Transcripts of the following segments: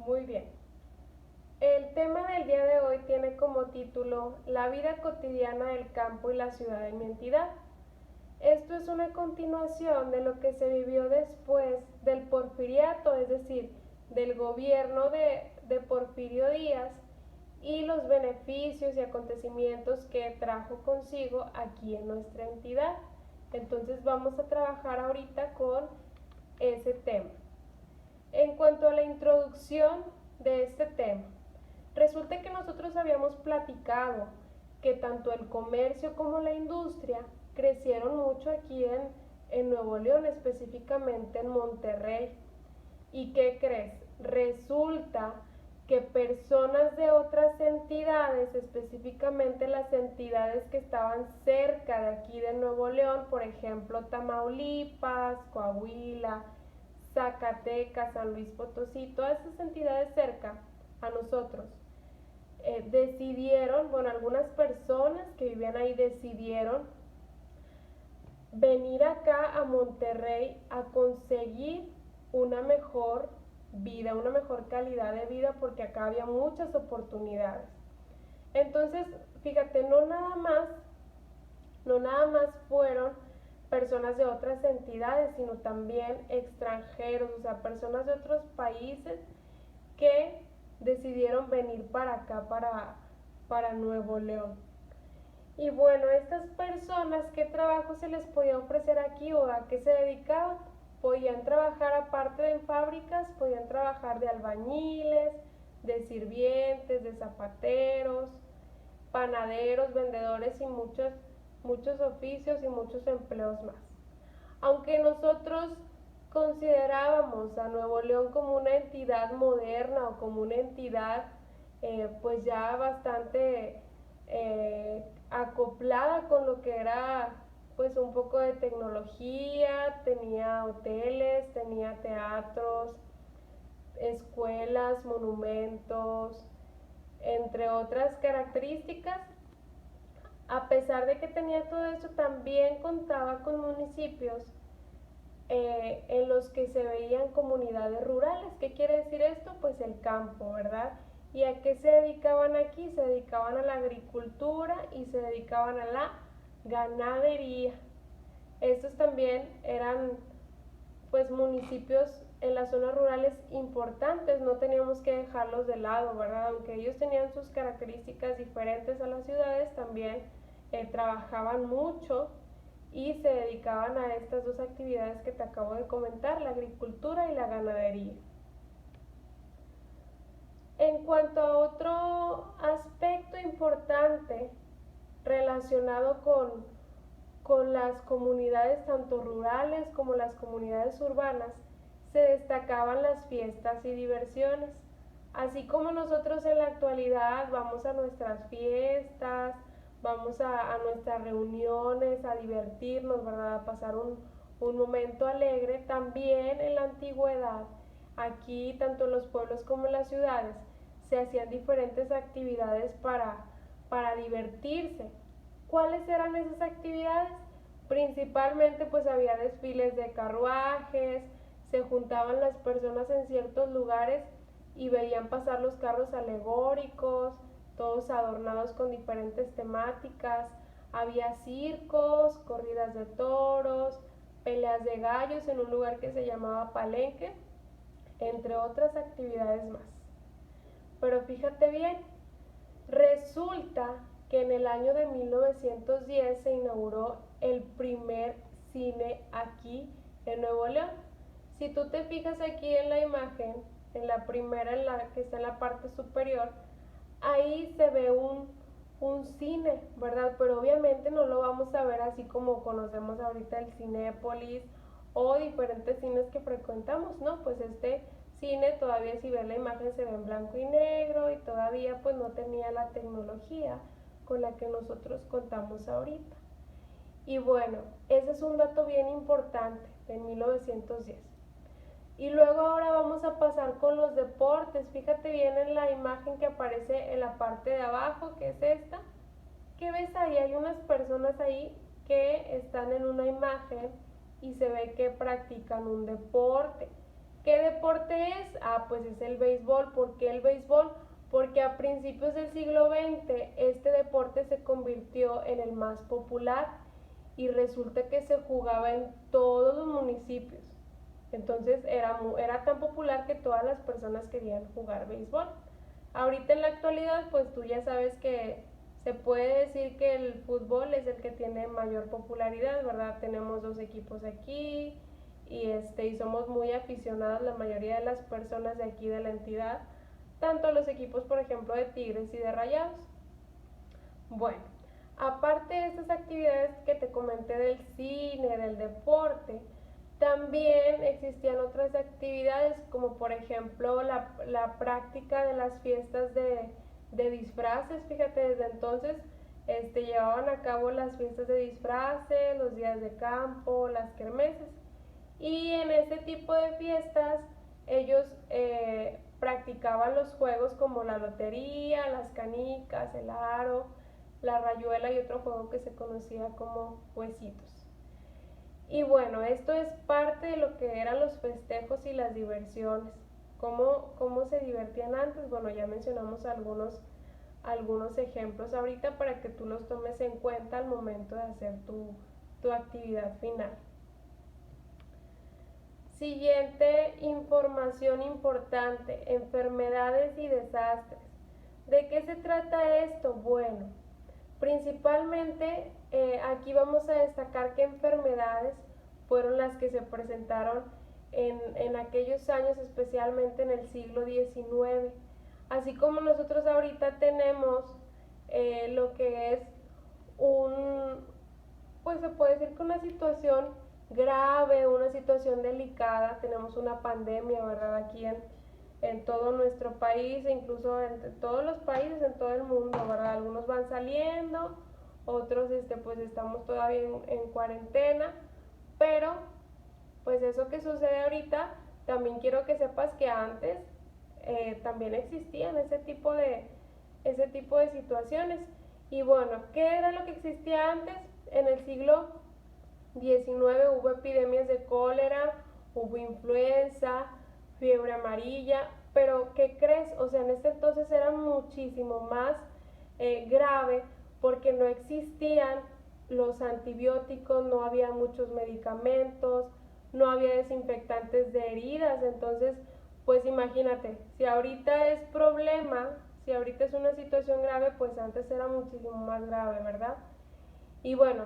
Muy bien. El tema del día de hoy tiene como título La vida cotidiana del campo y la ciudad en mi entidad. Esto es una continuación de lo que se vivió después del porfiriato, es decir, del gobierno de Porfirio Díaz y los beneficios y acontecimientos que trajo consigo aquí en nuestra entidad. Entonces vamos a trabajar ahorita con ese tema. En cuanto a la introducción de este tema, resulta que nosotros habíamos platicado que tanto el comercio como la industria crecieron mucho aquí en Nuevo León, específicamente en Monterrey. ¿Y qué crees? Resulta que personas de otras entidades, específicamente las entidades que estaban cerca de aquí de Nuevo León, por ejemplo Tamaulipas, Coahuila, Zacatecas, San Luis Potosí, todas esas entidades cerca a nosotros, decidieron, bueno, algunas personas que vivían ahí decidieron venir acá a Monterrey a conseguir una mejor vida, una mejor calidad de vida, porque acá había muchas oportunidades. Entonces, fíjate, no nada más fueron personas de otras entidades, sino también extranjeros, o sea, personas de otros países que decidieron venir para acá, para Nuevo León. Y bueno, estas personas, ¿qué trabajo se les podía ofrecer aquí o a qué se dedicaban? Podían trabajar aparte de en fábricas, podían trabajar de albañiles, de sirvientes, de zapateros, panaderos, vendedores y muchos oficios y muchos empleos más. Aunque nosotros considerábamos a Nuevo León como una entidad moderna o como una entidad pues ya bastante acoplada con lo que era pues un poco de tecnología, tenía hoteles, tenía teatros, escuelas, monumentos, entre otras características. A pesar de que tenía todo eso, también contaba con municipios en los que se veían comunidades rurales. ¿Qué quiere decir esto? Pues el campo, ¿verdad? ¿Y a qué se dedicaban aquí? Se dedicaban a la agricultura y se dedicaban a la ganadería. Estos también eran pues municipios en las zonas rurales importantes, no teníamos que dejarlos de lado, ¿verdad? Aunque ellos tenían sus características diferentes a las ciudades, también trabajaban mucho y se dedicaban a estas dos actividades que te acabo de comentar, la agricultura y la ganadería. En cuanto a otro aspecto importante relacionado con las comunidades tanto rurales como las comunidades urbanas, se destacaban las fiestas y diversiones. Así como nosotros en la actualidad vamos a nuestras fiestas, vamos a nuestras reuniones, a divertirnos, ¿verdad? A pasar un momento alegre, también en la antigüedad, aquí tanto en los pueblos como en las ciudades, se hacían diferentes actividades para divertirse. ¿Cuáles eran esas actividades? Principalmente pues había desfiles de carruajes, se juntaban las personas en ciertos lugares y veían pasar los carros alegóricos, todos adornados con diferentes temáticas. Había circos, corridas de toros, peleas de gallos en un lugar que se llamaba Palenque, entre otras actividades más. Pero fíjate bien, resulta que en el año de 1910 se inauguró el primer cine aquí en Nuevo León. Si tú te fijas aquí en la imagen, en la primera, en la que está en la parte superior, ahí se ve un cine, ¿verdad? Pero obviamente no lo vamos a ver así como conocemos ahorita el Cinépolis o diferentes cines que frecuentamos, ¿no? Pues este cine todavía, si ves la imagen, se ve en blanco y negro y todavía pues no tenía la tecnología con la que nosotros contamos ahorita. Y bueno, ese es un dato bien importante de 1910. Y luego ahora vamos a pasar con los deportes. Fíjate bien en la imagen que aparece en la parte de abajo, que es esta. ¿Qué ves ahí? Hay unas personas ahí que están en una imagen y se ve que practican un deporte. ¿Qué deporte es? Pues es el béisbol. ¿Por qué el béisbol? Porque a principios del siglo XX este deporte se convirtió en el más popular y resulta que se jugaba en todos los municipios. Entonces era tan popular que todas las personas querían jugar béisbol. Ahorita en la actualidad, pues tú ya sabes que se puede decir que el fútbol es el que tiene mayor popularidad, ¿verdad? Tenemos 2 equipos aquí y somos muy aficionados la mayoría de las personas de aquí de la entidad, tanto los equipos, por ejemplo, de Tigres y de Rayados. Bueno, aparte de estas actividades que te comenté del cine, del deporte, también existían otras actividades como por ejemplo la práctica de las fiestas de disfraces. Fíjate, desde entonces llevaban a cabo las fiestas de disfraces, los días de campo, las kermeses. Y en este tipo de fiestas ellos practicaban los juegos como la lotería, las canicas, el aro, la rayuela y otro juego que se conocía como huesitos. Y bueno, esto es parte de lo que eran los festejos y las diversiones. ¿Cómo se divertían antes? Bueno, ya mencionamos algunos ejemplos ahorita para que tú los tomes en cuenta al momento de hacer tu actividad final. Siguiente información importante, enfermedades y desastres. ¿De qué se trata esto? Bueno, principalmente aquí vamos a destacar qué enfermedades fueron las que se presentaron en aquellos años, especialmente en el siglo XIX. Así como nosotros ahorita tenemos lo que es pues se puede decir que una situación grave, una situación delicada, tenemos una pandemia, ¿verdad? Aquí en todo nuestro país e incluso en todos los países, en todo el mundo, ¿verdad? Algunos van saliendo, otros pues estamos todavía en cuarentena, pero pues eso que sucede ahorita, también quiero que sepas que antes también existían ese tipo de situaciones. Y bueno, ¿qué era lo que existía antes? En el siglo XIX hubo epidemias de cólera, hubo influenza, fiebre amarilla, pero ¿qué crees? O sea, en este entonces era muchísimo más grave porque no existían los antibióticos, no había muchos medicamentos, no había desinfectantes de heridas. Entonces pues imagínate, si ahorita es problema, si ahorita es una situación grave, pues antes era muchísimo más grave, ¿verdad? Y bueno,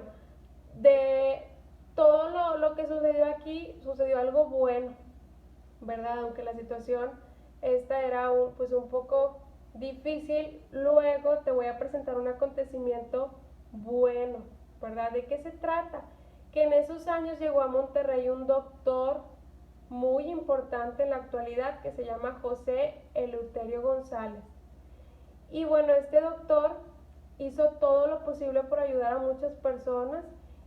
de todo lo que sucedió aquí, sucedió algo bueno, ¿verdad? Aunque la situación esta era pues un poco difícil, luego te voy a presentar un acontecimiento bueno, ¿verdad? ¿De qué se trata? Que en esos años llegó a Monterrey un doctor muy importante en la actualidad que se llama José Eleuterio González. Y bueno, este doctor hizo todo lo posible por ayudar a muchas personas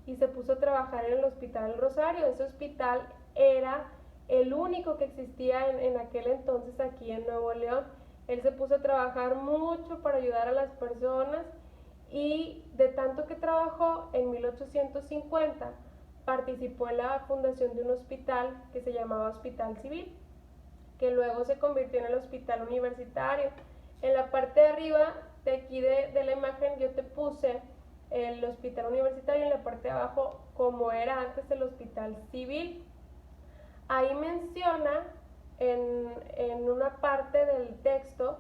y se puso a trabajar en el Hospital Rosario. Ese hospital era el único que existía en aquel entonces aquí en Nuevo León. Él se puso a trabajar mucho para ayudar a las personas y de tanto que trabajó, en 1850 participó en la fundación de un hospital que se llamaba Hospital Civil, que luego se convirtió en el Hospital Universitario. En la parte de arriba de aquí de la imagen yo te puse el Hospital Universitario, en la parte de abajo como era antes el Hospital Civil. Ahí menciona en una parte del texto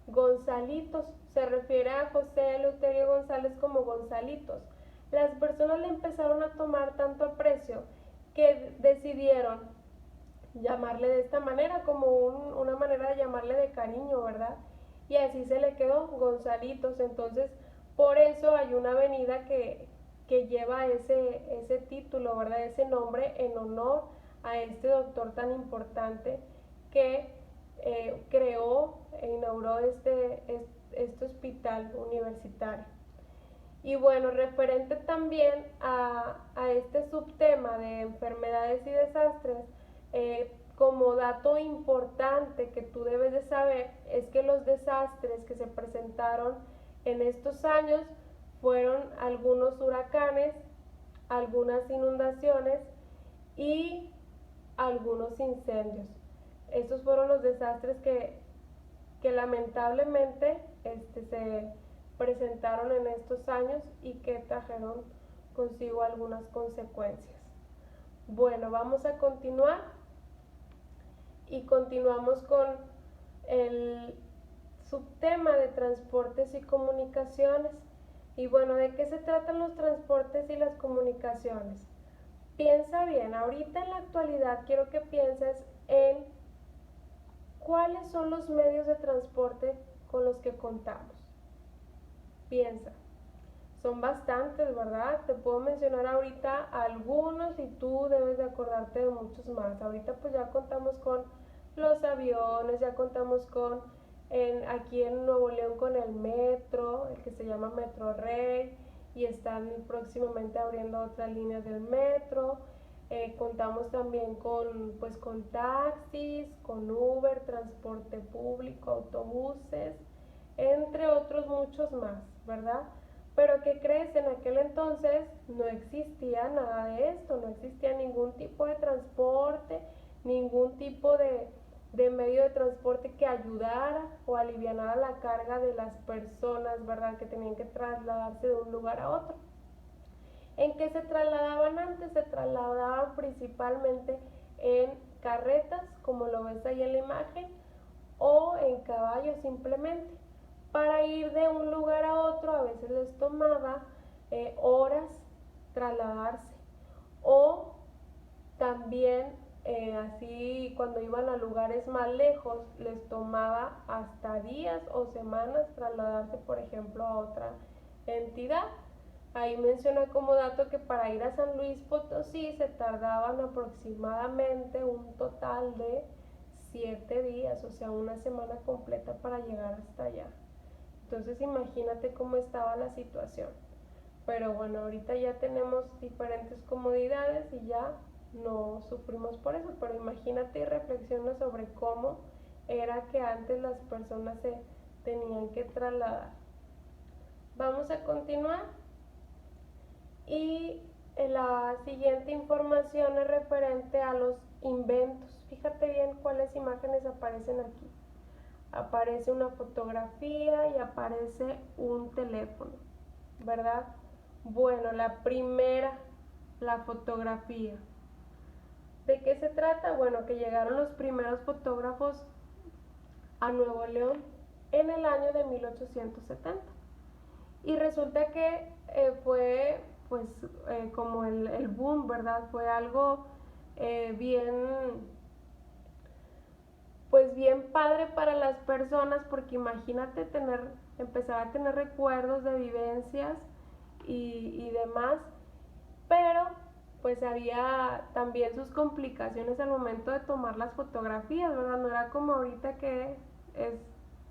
Gonzalitos, se refiere a José Eleuterio González como Gonzalitos. Las personas le empezaron a tomar tanto aprecio que decidieron llamarle de esta manera, como una manera de llamarle de cariño, ¿verdad? Y así se le quedó Gonzalitos. Entonces, por eso hay una avenida que lleva ese título, ¿verdad? Ese nombre en honor a este doctor tan importante que creó e inauguró este hospital universitario. Y bueno, referente también a este subtema de enfermedades y desastres, como dato importante que tú debes de saber es que los desastres que se presentaron en estos años fueron algunos huracanes, algunas inundaciones y algunos incendios. Estos fueron los desastres que lamentablemente se presentaron en estos años y que trajeron consigo algunas consecuencias. Bueno, vamos a continuar y continuamos con el subtema de transportes y comunicaciones. Y bueno, ¿de qué se tratan los transportes y las comunicaciones? Piensa bien, ahorita en la actualidad quiero que pienses en cuáles son los medios de transporte con los que contamos. Piensa, son bastantes, ¿verdad? Te puedo mencionar ahorita algunos y tú debes de acordarte de muchos más. Ahorita pues ya contamos con los aviones, ya contamos con aquí en Nuevo León con el metro, el que se llama Metro Rey, y están próximamente abriendo otras líneas del metro. Contamos también con taxis, con Uber, transporte público, autobuses, entre otros muchos más, ¿verdad? Pero ¿qué crees? En aquel entonces no existía nada de esto, no existía ningún tipo de transporte, ningún tipo de medio de transporte que ayudara o alivianara la carga de las personas, ¿verdad? Que tenían que trasladarse de un lugar a otro. ¿En qué se trasladaban antes? Se trasladaban principalmente en carretas, como lo ves ahí en la imagen, o en caballos simplemente. Para ir de un lugar a otro a veces les tomaba horas trasladarse, o también así cuando iban a lugares más lejos les tomaba hasta días o semanas trasladarse, por ejemplo, a otra entidad. Ahí menciona como dato que para ir a San Luis Potosí se tardaban aproximadamente un total de 7 días, o sea, una semana completa para llegar hasta allá. Entonces imagínate cómo estaba la situación. Pero bueno, ahorita ya tenemos diferentes comodidades y ya no sufrimos por eso. Pero imagínate y reflexiona sobre cómo era que antes las personas se tenían que trasladar. Vamos a continuar. Y la siguiente información es referente a los inventos. Fíjate bien cuáles imágenes aparecen aquí. Aparece una fotografía y aparece un teléfono, ¿verdad? Bueno, la primera, la fotografía. ¿De qué se trata? Bueno, que llegaron los primeros fotógrafos a Nuevo León en el año de 1870. Y resulta que fue pues como el boom, ¿verdad? Fue algo bien, pues bien padre para las personas, porque imagínate empezar a tener recuerdos de vivencias y demás, pero pues había también sus complicaciones al momento de tomar las fotografías, ¿verdad? No era como ahorita que es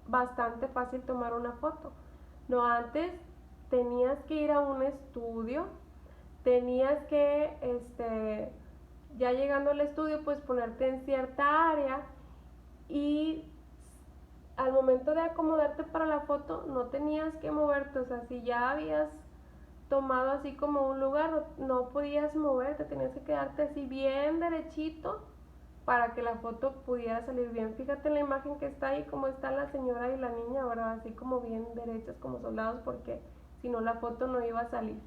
bastante fácil tomar una foto. No, antes tenías que ir a un estudio, tenías que, ya llegando al estudio, pues ponerte en cierta área y al momento de acomodarte para la foto no tenías que moverte, o sea, si ya habías tomado así como un lugar, no podías moverte, tenías que quedarte así bien derechito para que la foto pudiera salir bien. Fíjate en la imagen que está ahí, como está la señora y la niña, ¿verdad? Así como bien derechas como soldados, porque si no la foto no iba a salir.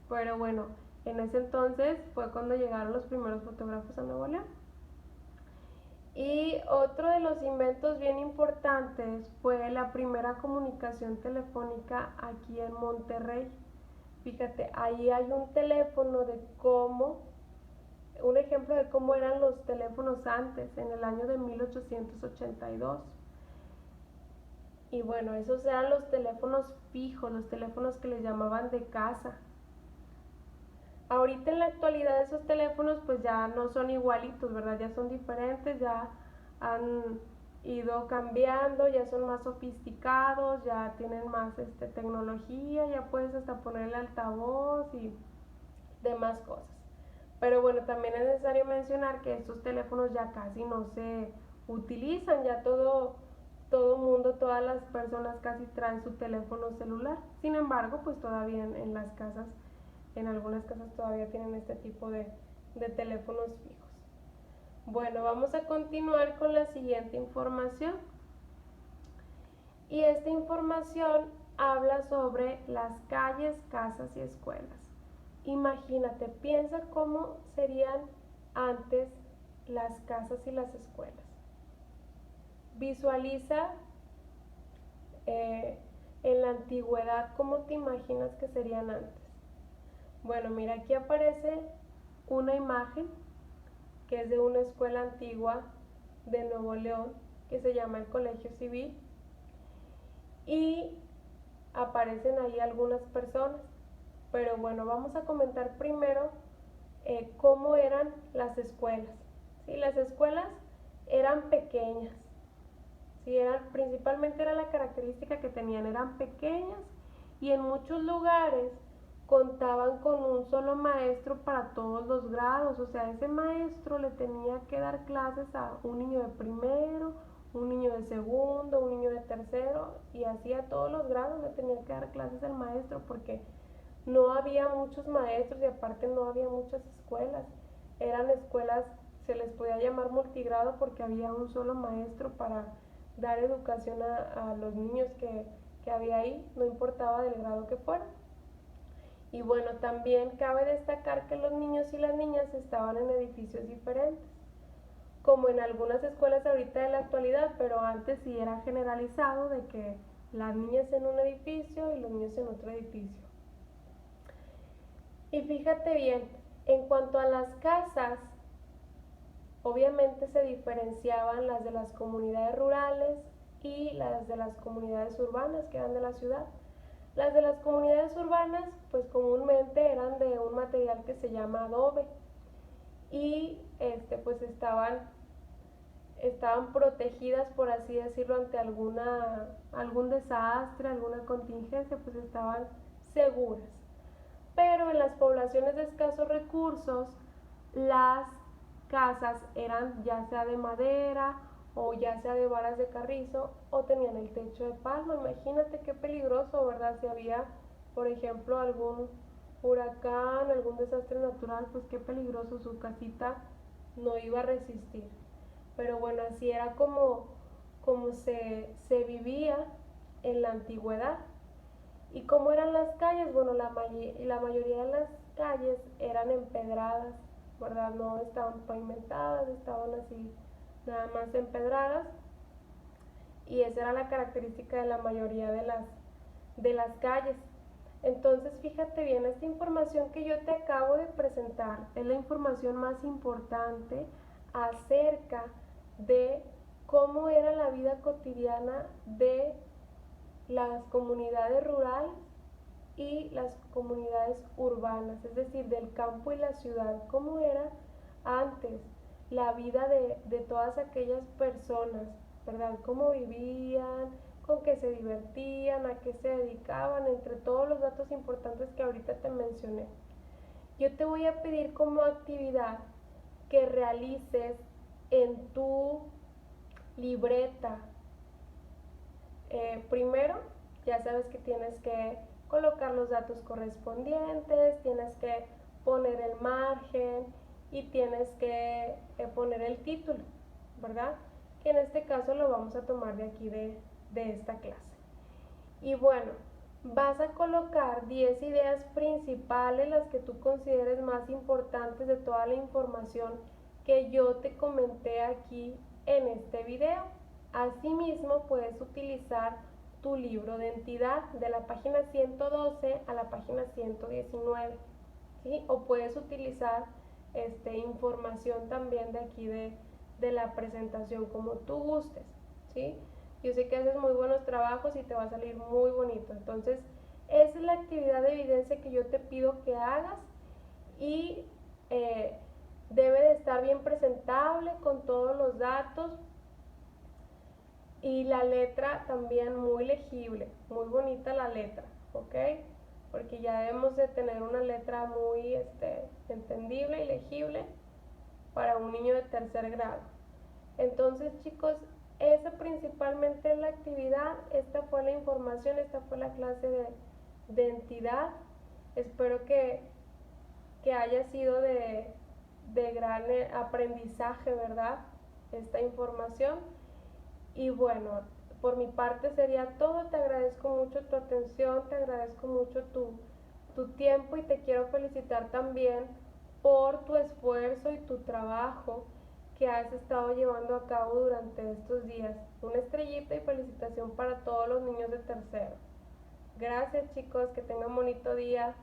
Pero bueno, en ese entonces fue cuando llegaron los primeros fotógrafos a Nuevo León. Y otro de los inventos bien importantes fue la primera comunicación telefónica aquí en Monterrey. Fíjate, ahí hay un teléfono un ejemplo de cómo eran los teléfonos antes, en el año de 1882. Y bueno, esos eran los teléfonos fijos, los teléfonos que les llamaban de casa. Ahorita en la actualidad esos teléfonos pues ya no son igualitos, ¿verdad? Ya son diferentes, ya han ido cambiando, ya son más sofisticados, ya tienen más tecnología, ya puedes hasta ponerle altavoz y demás cosas. Pero bueno, también es necesario mencionar que estos teléfonos ya casi no se utilizan, ya todo mundo, todas las personas casi traen su teléfono celular. Sin embargo, pues todavía en las casas, en algunas casas todavía tienen este tipo de teléfonos fijos. Bueno, vamos a continuar con la siguiente información. Y esta información habla sobre las calles, casas y escuelas. Imagínate, piensa cómo serían antes las casas y las escuelas. Visualiza en la antigüedad cómo te imaginas que serían antes. Bueno, mira, aquí aparece una imagen que es de una escuela antigua de Nuevo León que se llama el Colegio Civil y aparecen ahí algunas personas. Pero bueno, vamos a comentar primero cómo eran las escuelas. ¿Sí? Las escuelas eran pequeñas. ¿Sí? Principalmente era la característica que tenían, eran pequeñas y en muchos lugares contaban con un solo maestro para todos los grados. O sea, ese maestro le tenía que dar clases a un niño de primero, un niño de segundo, un niño de tercero, y así a todos los grados le tenía que dar clases el maestro, porque no había muchos maestros y aparte no había muchas escuelas. Eran escuelas, se les podía llamar multigrado porque había un solo maestro para dar educación a los niños que había ahí, no importaba del grado que fuera. Y bueno, también cabe destacar que los niños y las niñas estaban en edificios diferentes, como en algunas escuelas ahorita de la actualidad, pero antes sí era generalizado de que las niñas en un edificio y los niños en otro edificio. Y fíjate bien, en cuanto a las casas, obviamente se diferenciaban las de las comunidades rurales y las de las comunidades urbanas que eran de la ciudad. Las de las comunidades urbanas pues comúnmente eran de un material que se llama adobe y pues estaban protegidas, por así decirlo, ante algún desastre, alguna contingencia, pues estaban seguras. Pero en las poblaciones de escasos recursos, las casas eran ya sea de madera o ya sea de varas de carrizo o tenían el techo de palma. Imagínate qué peligroso, ¿verdad? Si había, por ejemplo, algún huracán, algún desastre natural, pues qué peligroso, su casita no iba a resistir. Pero bueno, así era como se vivía en la antigüedad. ¿Y cómo eran las calles? Bueno, la mayoría de las calles eran empedradas, ¿verdad? No estaban pavimentadas, estaban así nada más empedradas. Y esa era la característica de la mayoría de las calles. Entonces, fíjate bien, esta información que yo te acabo de presentar es la información más importante acerca de cómo era la vida cotidiana de las comunidades rurales y las comunidades urbanas, es decir, del campo y la ciudad, cómo era antes la vida de todas aquellas personas, ¿verdad? Cómo vivían, con qué se divertían, a qué se dedicaban, entre todos los datos importantes que ahorita te mencioné. Yo te voy a pedir como actividad que realices en tu libreta. Primero, ya sabes que tienes que colocar los datos correspondientes, tienes que poner el margen y tienes que poner el título, ¿verdad? Que en este caso lo vamos a tomar de aquí de esta clase. Y bueno, vas a colocar 10 ideas principales, las que tú consideres más importantes de toda la información que yo te comenté aquí en este video. Asimismo, puedes utilizar tu libro de entidad de la página 112 a la página 119, ¿sí? O puedes utilizar información también de aquí de la presentación, como tú gustes, ¿sí? Yo sé que haces muy buenos trabajos y te va a salir muy bonito. Entonces, esa es la actividad de evidencia que yo te pido que hagas y debe de estar bien presentable con todos los datos y la letra también muy legible, muy bonita la letra, ¿ok? Porque ya debemos de tener una letra muy entendible y legible para un niño de tercer grado. Entonces, chicos, esa principalmente es la actividad, esta fue la información, esta fue la clase de entidad. Espero que haya sido de de gran aprendizaje, ¿verdad? Esta información. Y bueno, por mi parte sería todo. Te agradezco mucho tu atención, te agradezco mucho tu tiempo y te quiero felicitar también por tu esfuerzo y tu trabajo que has estado llevando a cabo durante estos días. Una estrellita y felicitación para todos los niños de tercero. Gracias chicos, que tengan bonito día.